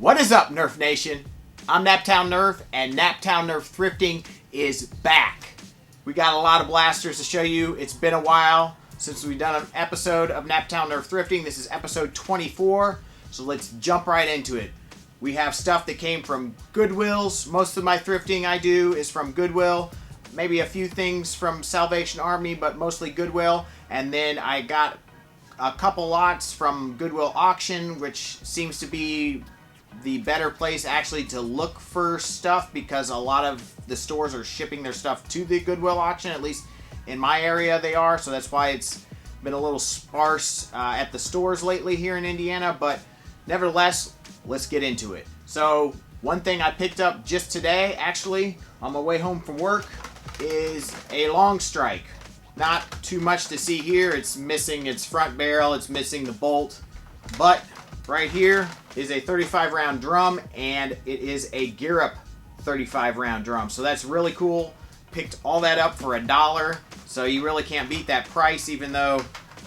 What is up, Nerf Nation? I'm NAPTOWN NERF, and NAPTOWN NERF Thrifting is back. We got a lot of blasters to show you. It's been a while since we've done an episode of NAPTOWN NERF Thrifting. This is episode 24, so let's jump right into it. We have stuff that came from Goodwills. Most of my thrifting I do is from Goodwill. Maybe a few things from Salvation Army, but mostly Goodwill. And then I got a couple lots from Goodwill Auction, which seems to be the better place actually to look for stuff because a lot of the stores are shipping their stuff to the Goodwill Auction. At least in my area they are, so that's why it's been a little sparse at the stores lately here in Indiana. But nevertheless, let's get into it. So one thing I picked up just today, actually, on my way home from work, is a long strike. Not too much to see here. It's missing its front barrel, it's missing the bolt, but right here is a 35 round drum, and it is a gear up 35 round drum. So that's really cool. Picked all that up for $1. So you really can't beat that price, even though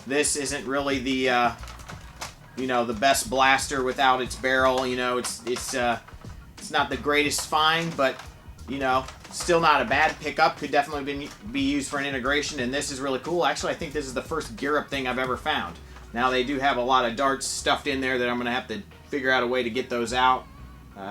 this isn't really the the best blaster without its barrel. It's not the greatest find, but still not a bad pickup. Could definitely be used for an integration, and this is really cool. Actually, I think this is the first gear up thing I've ever found. Now they do have a lot of darts stuffed in there that I'm going to have to figure out a way to get those out.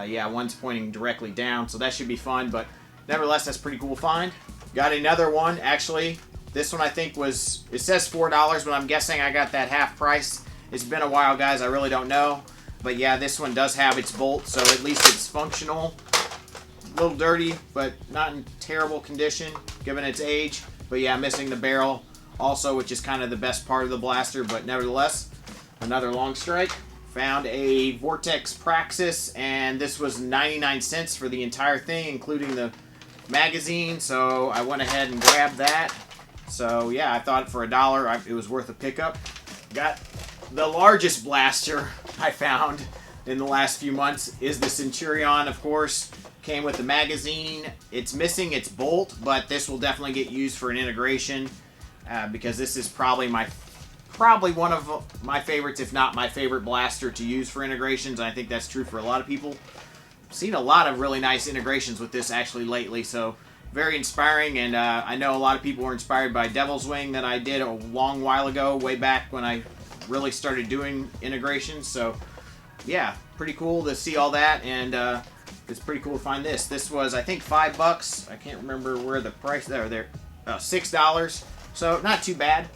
Yeah, one's pointing directly down, so that should be fun, but nevertheless, that's a pretty cool find. Got another one, actually. This one I think it says $4, but I'm guessing I got that half price. It's been a while, guys. I really don't know. But yeah, this one does have its bolt, so at least it's functional. A little dirty, but not in terrible condition, given its age. But yeah, missing the barrel also, which is kind of the best part of the blaster, but nevertheless, another long strike. Found a Vortex Praxis, and this was 99 cents for the entire thing, including the magazine, so I went ahead and grabbed that. So yeah, I thought for $1 it was worth a pickup. Got the largest blaster I found in the last few months is the Centurion, of course. Came with the magazine. It's missing its bolt, but this will definitely get used for an integration because this is probably one of my favorites, if not my favorite blaster to use for integrations. And I think that's true for a lot of people. I've seen a lot of really nice integrations with this actually lately, so very inspiring. And I know a lot of people were inspired by Devil's Wing that I did a long while ago, way back when I really started doing integrations. So yeah, pretty cool to see all that, and it's pretty cool to find this. This was, I think, $5. I can't remember where the price there. $6. So not too bad.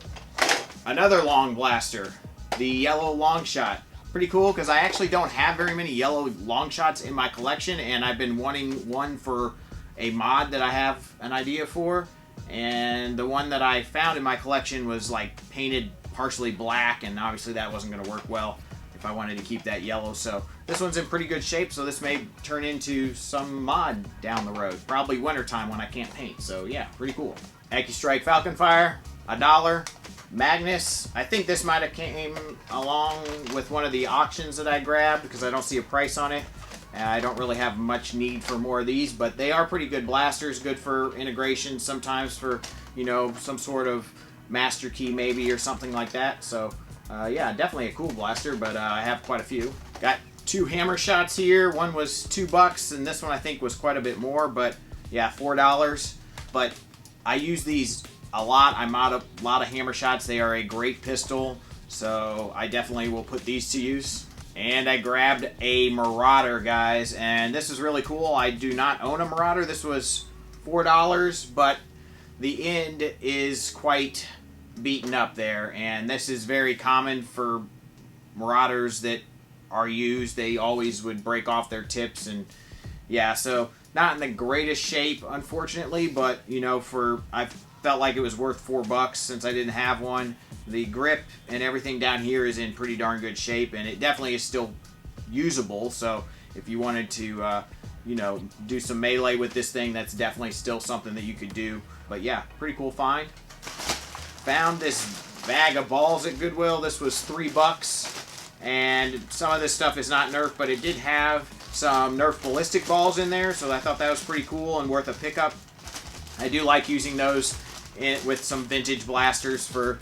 Another long blaster, the yellow long shot. Pretty cool because I actually don't have very many yellow long shots in my collection, and I've been wanting one for a mod that I have an idea for. And the one that I found in my collection was like painted partially black, and obviously that wasn't going to work well if I wanted to keep that yellow. So this one's in pretty good shape, so this may turn into some mod down the road. Probably wintertime when I can't paint. So yeah, pretty cool. AccuStrike Falcon Fire, $1. Magnus, I think this might have came along with one of the auctions that I grabbed because I don't see a price on it. I don't really have much need for more of these, but they are pretty good blasters, good for integration, sometimes for, some sort of master key maybe or something like that. So yeah, definitely a cool blaster, but I have quite a few. Got two hammer shots here. One was $2, and this one I think was quite a bit more, but yeah, $4. But I use these a lot. I'm out of a lot of hammer shots. They are a great pistol, so I definitely will put these to use. And I grabbed a Marauder, guys, and this is really cool. I do not own a Marauder. This was $4, but the end is quite beaten up there, and this is very common for Marauders that are used. They always would break off their tips, and yeah, so not in the greatest shape, unfortunately, but I felt like it was worth $4 since I didn't have one. The grip and everything down here is in pretty darn good shape, and it definitely is still usable. So if you wanted to do some melee with this thing, that's definitely still something that you could do. But yeah, pretty cool find. Found this bag of balls at Goodwill. This was $3, and some of this stuff is not Nerf, but it did have some Nerf ballistic balls in there, so I thought that was pretty cool and worth a pickup. I do like using those with some vintage blasters for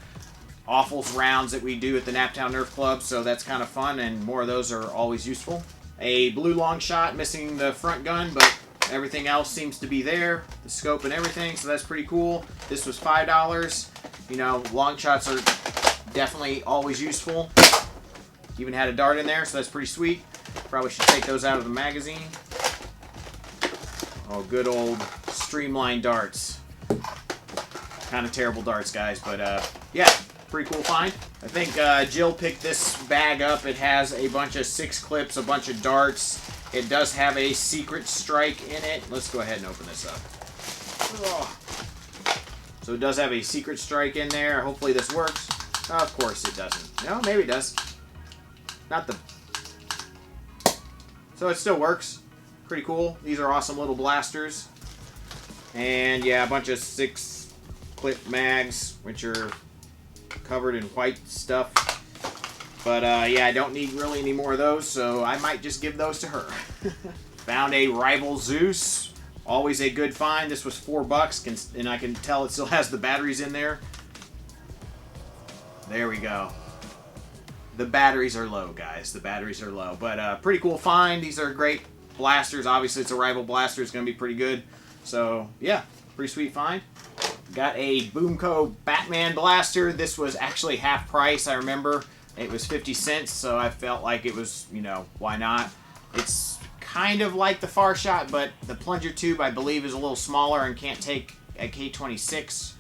Awfuls rounds that we do at the NAPTOWN Nerf Club, so that's kind of fun, and more of those are always useful. A blue long shot, missing the front gun, but everything else seems to be there. The scope and everything, so that's pretty cool. This was $5. You know, long shots are definitely always useful. Even had a dart in there, so that's pretty sweet. Probably should take those out of the magazine. Oh, good old streamlined darts. Kind of terrible darts, guys, but yeah, pretty cool find. I think Jill picked this bag up. It has a bunch of 6 clips, a bunch of darts. It does have a secret strike in it. Let's go ahead and open this up. Oh. So it does have a secret strike in there. Hopefully this works. Of course it doesn't. No, maybe it does. Not the... So it still works. Pretty cool. These are awesome little blasters. And yeah, a bunch of 6 clip mags, which are covered in white stuff. But yeah, I don't need really any more of those, so I might just give those to her. Found a rival Zeus. Always a good find. This was $4, and I can tell it still has the batteries in there. There we go. The batteries are low, guys. The batteries are low. But pretty cool find. These are great blasters. Obviously, it's a rival blaster. It's going to be pretty good. So, yeah, pretty sweet find. Got a Boomco Batman blaster. This was actually half price, I remember. It was 50 cents, so I felt like it was, you know, why not? It's kind of like the Far Shot, but the plunger tube, I believe, is a little smaller and can't take a K26,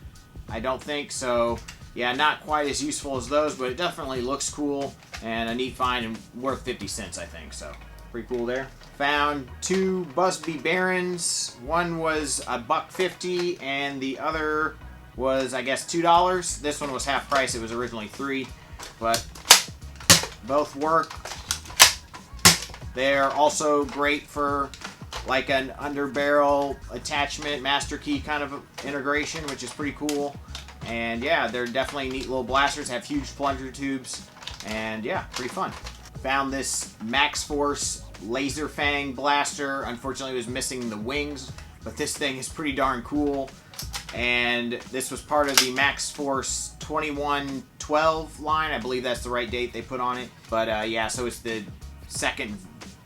I don't think. So, yeah, not quite as useful as those, but it definitely looks cool and a neat find and worth 50 cents, I think. So, pretty cool there. Found 2 Busby Barons. One was $1.50 and the other was, I guess, $2. This one was half price. It was originally $3, but both work. They're also great for like an underbarrel attachment, master key kind of integration, which is pretty cool. And yeah, they're definitely neat little blasters, have huge plunger tubes, and yeah, pretty fun. Found this Max Force Laser Fang blaster. Unfortunately, it was missing the wings, but this thing is pretty darn cool. And this was part of the Max Force 2112 line. I believe that's the right date they put on it. But yeah, so it's the second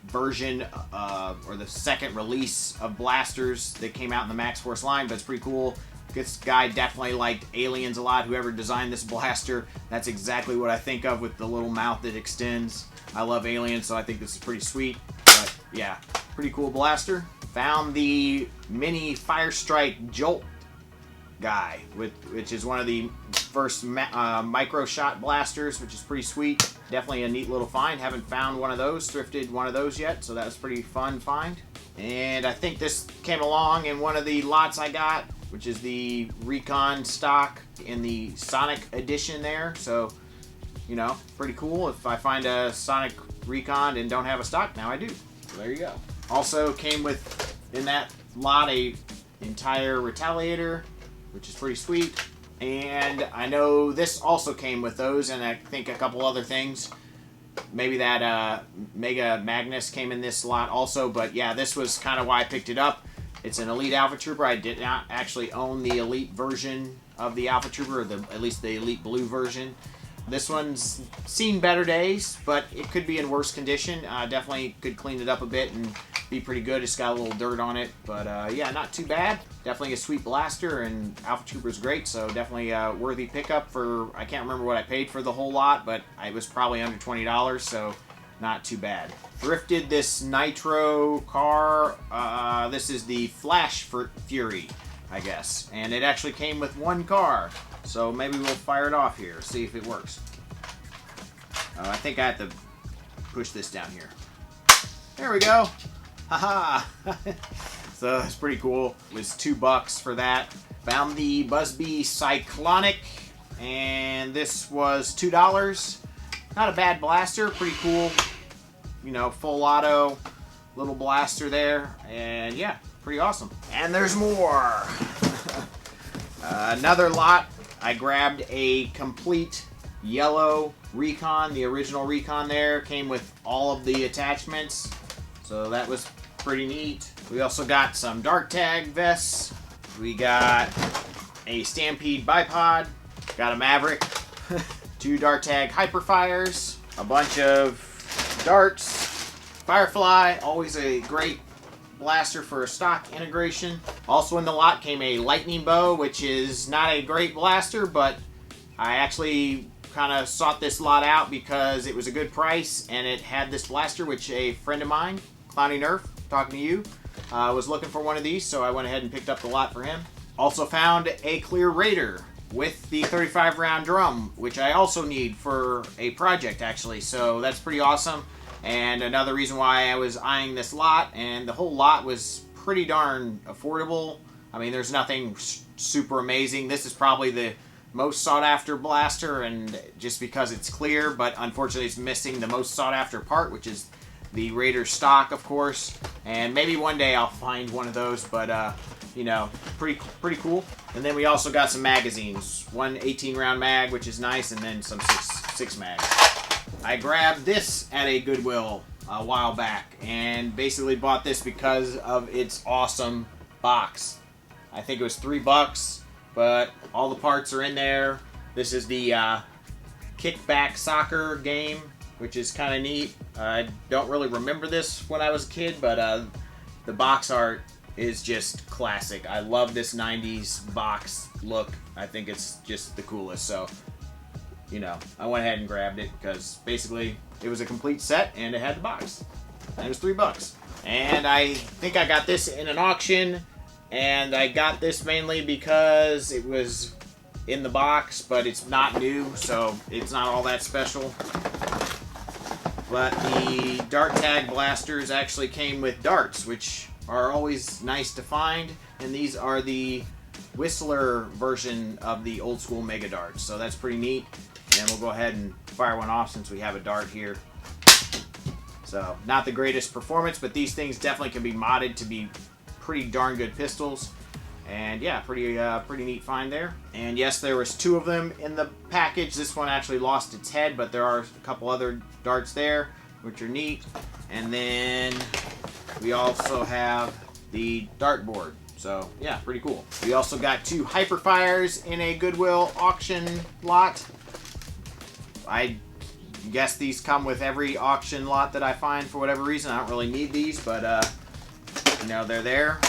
version or the second release of blasters that came out in the Max Force line, but it's pretty cool. This guy definitely liked aliens a lot. Whoever designed this blaster, that's exactly what I think of with the little mouth that extends. I love aliens, so I think this is pretty sweet. But yeah, pretty cool blaster. Found the mini Fire Strike Jolt guy, which is one of the first micro shot blasters, which is pretty sweet. Definitely a neat little find. Haven't found one of those, thrifted one of those yet, so that was pretty fun find. And I think this came along in one of the lots I got, which is the Recon stock in the Sonic edition there. So, you know, pretty cool. If I find a Sonic Recon and don't have a stock, now I do. So there you go. Also came with, in that lot, a entire Retaliator, which is pretty sweet. And I know this also came with those, and I think a couple other things. Maybe that Mega Magnus came in this lot also, but yeah, this was kind of why I picked it up. It's an Elite Alpha Trooper. I did not actually own the Elite version of the Alpha Trooper, or at least the Elite Blue version. This one's seen better days, but it could be in worse condition. Definitely could clean it up a bit and be pretty good. It's got a little dirt on it, but yeah, not too bad. Definitely a sweet blaster, and Alpha Trooper's great, so definitely a worthy pickup for, I can't remember what I paid for the whole lot, but it was probably under $20, so not too bad. Thrifted this Nitro car. This is the Flash Fury, I guess, and it actually came with one car. So maybe we'll fire it off here, see if it works. I think I have to push this down here. There we go. Haha. So that's pretty cool. It was $2 for that. Found the Busby Cyclonic, and this was $2. Not a bad blaster, pretty cool. You know, full auto, little blaster there, and yeah, pretty awesome. And there's more. Another lot. I grabbed a complete yellow Recon, the original Recon there. Came with all of the attachments, so that was pretty neat. We also got some dark tag vests. We got a Stampede bipod. Got a Maverick. 2 dark tag Hyperfires. A bunch of darts. Firefly, always a great blaster for a stock integration. Also in the lot came a lightning bow, which is not a great blaster, but I actually kind of sought this lot out because it was a good price and it had this blaster, which a friend of mine, Clowny Nerf, talking to you, was looking for one of these, so I went ahead and picked up the lot for him. Also found a clear Raider with the 35 round drum, which I also need for a project actually, so that's pretty awesome. And another reason why I was eyeing this lot, and the whole lot was pretty darn affordable. I mean, there's nothing super amazing. This is probably the most sought after blaster, and just because it's clear, but unfortunately it's missing the most sought after part, which is the Raider stock, of course. And maybe one day I'll find one of those, but you know, pretty cool. And then we also got some magazines, one 18 round mag, which is nice, and then some six mags. I grabbed this at a Goodwill a while back and basically bought this because of its awesome box. I think it was $3, but all the parts are in there. This is the Kickback soccer game, which is kind of neat. I don't really remember this when I was a kid, but the box art is just classic. I love this 90s box look. I think it's just the coolest. So, you know, I went ahead and grabbed it because basically it was a complete set and it had the box. And it was $3. And I think I got this in an auction, and I got this mainly because it was in the box, but it's not new, so it's not all that special. But the dart tag blasters actually came with darts, which are always nice to find, and these are the Whistler version of the old school Mega Darts, so that's pretty neat. And we'll go ahead and fire one off since we have a dart here. So, not the greatest performance, but these things definitely can be modded to be pretty darn good pistols. And yeah, pretty neat find there. And yes, there was 2 of them in the package. This one actually lost its head, but there are a couple other darts there, which are neat. And then we also have the dartboard. So yeah, pretty cool. We also got 2 Hyperfires in a Goodwill auction lot. I guess these come with every auction lot that I find for whatever reason. I don't really need these, but you know, they're there.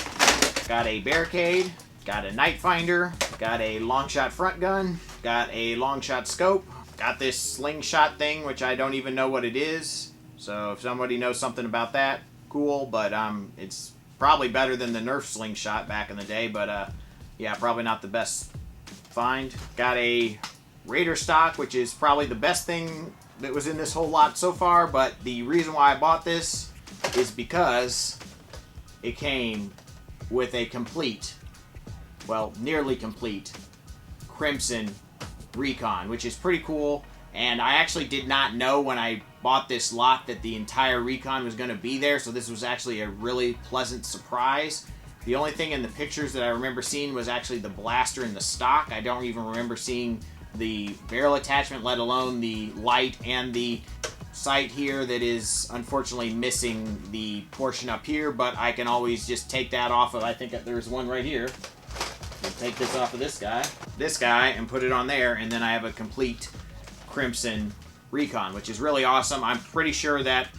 Got a barricade, got a night finder, got a long shot front gun, got a long shot scope, got this slingshot thing, which I don't even know what it is. So if somebody knows something about that, cool. But it's probably better than the Nerf slingshot back in the day. But yeah, probably not the best find. Got a Raider stock, which is probably the best thing that was in this whole lot so far, but the reason why I bought this is because it came with a complete, well, nearly complete Crimson Recon, which is pretty cool. And I actually did not know when I bought this lot that the entire Recon was going to be there, so this was actually a really pleasant surprise. The only thing in the pictures that I remember seeing was actually the blaster in the stock. I don't even remember seeing the barrel attachment, let alone the light and the sight here that is unfortunately missing the portion up here, but I can always just take that off of, I think there's one right here. We'll take this off of this guy, and put it on there, and then I have a complete Crimson Recon, which is really awesome. I'm pretty sure that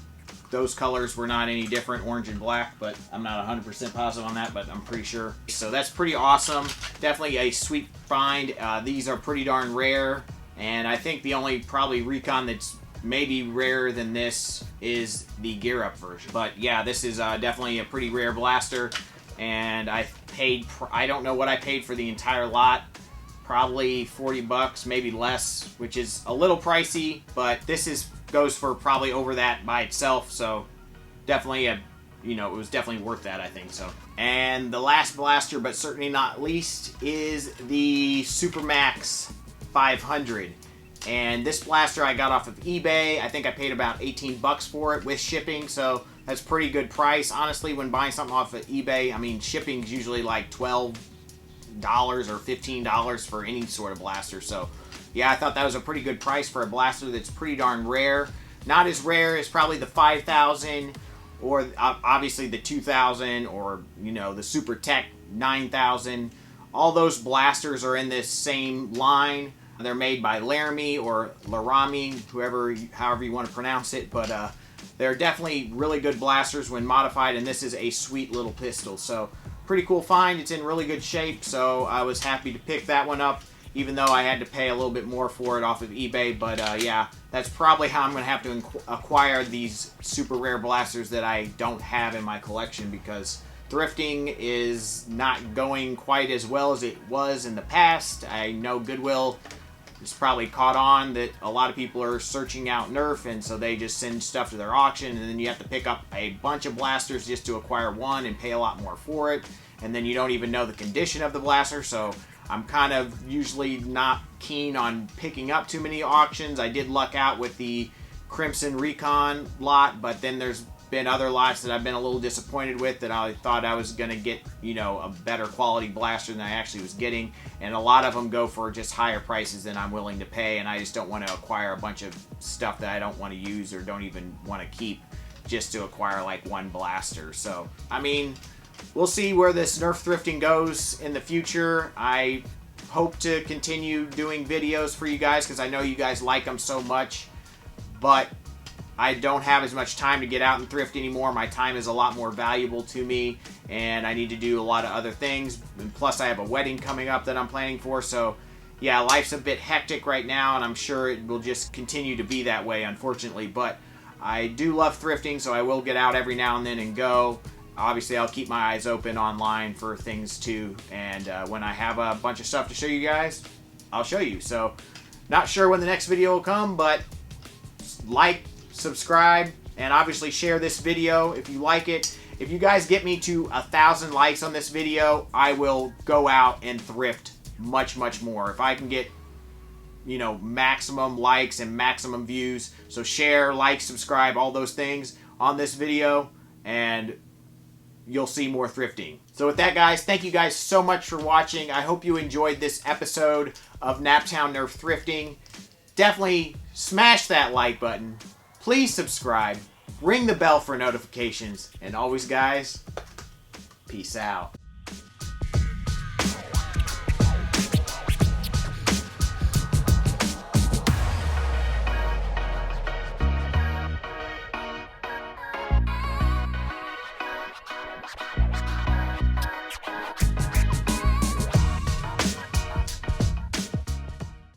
those colors were not any different, orange and black, but I'm not 100% positive on that, but I'm pretty sure. So that's pretty awesome. Definitely a sweet find. These are pretty darn rare, and I think the only probably Recon that's maybe rarer than this is the gear up version. But yeah, this is definitely a pretty rare blaster, and I don't know what I paid for the entire lot. Probably $40, maybe less, which is a little pricey, but this goes for probably over that by itself, so definitely it was definitely worth that, I think so. And the last blaster, but certainly not least, is the Supermax 500. And this blaster I got off of eBay. I think I paid about 18 bucks for it with shipping, so that's pretty good price. Honestly, when buying something off of eBay, I mean, shipping's usually like $12 or $15 for any sort of blaster, so yeah, I thought that was a pretty good price for a blaster that's pretty darn rare. Not as rare as probably the 5000 or obviously the 2000 or, you know, the Super Tech 9000. All those blasters are in this same line. They're made by Laramie or Laramie, however you want to pronounce it, but they're definitely really good blasters when modified, and this is a sweet little pistol. So pretty cool find. It's in really good shape, so I was happy to pick that one up, even though I had to pay a little bit more for it off of eBay. But yeah, that's probably how I'm going to have to acquire these super rare blasters that I don't have in my collection, because thrifting is not going quite as well as it was in the past. I know Goodwill has probably caught on that a lot of people are searching out Nerf, and so they just send stuff to their auction, and then you have to pick up a bunch of blasters just to acquire one and pay a lot more for it, and then you don't even know the condition of the blaster. So I'm kind of usually not keen on picking up too many auctions. I did luck out with the Crimson Recon lot, but then there's been other lots that I've been a little disappointed with, that I thought I was going to get, you know, a better quality blaster than I actually was getting, and a lot of them go for just higher prices than I'm willing to pay, and I just don't want to acquire a bunch of stuff that I don't want to use or don't even want to keep just to acquire like one blaster. So I mean, we'll see where this Nerf thrifting goes in the future. I hope to continue doing videos for you guys, because I know you guys like them so much, but I don't have as much time to get out and thrift anymore. My time is a lot more valuable to me, and I need to do a lot of other things. And plus, I have a wedding coming up that I'm planning for. So, yeah, life's a bit hectic right now, and I'm sure it will just continue to be that way, unfortunately. But I do love thrifting, so I will get out every now and then and go. Obviously, I'll keep my eyes open online for things too. And when I have a bunch of stuff to show you guys, I'll show you. So, not sure when the next video will come, but like, subscribe, and obviously share this video if you like it. If you guys get me to 1,000 likes on this video, I will go out and thrift much more. If I can get, you know, maximum likes and maximum views. So share, like, subscribe, all those things on this video, and you'll see more thrifting. So with that, guys, thank you guys so much for watching. I hope you enjoyed this episode of NAPTOWN NERF Thrifting. Definitely smash that like button. Please subscribe, ring the bell for notifications, and always, guys, peace out.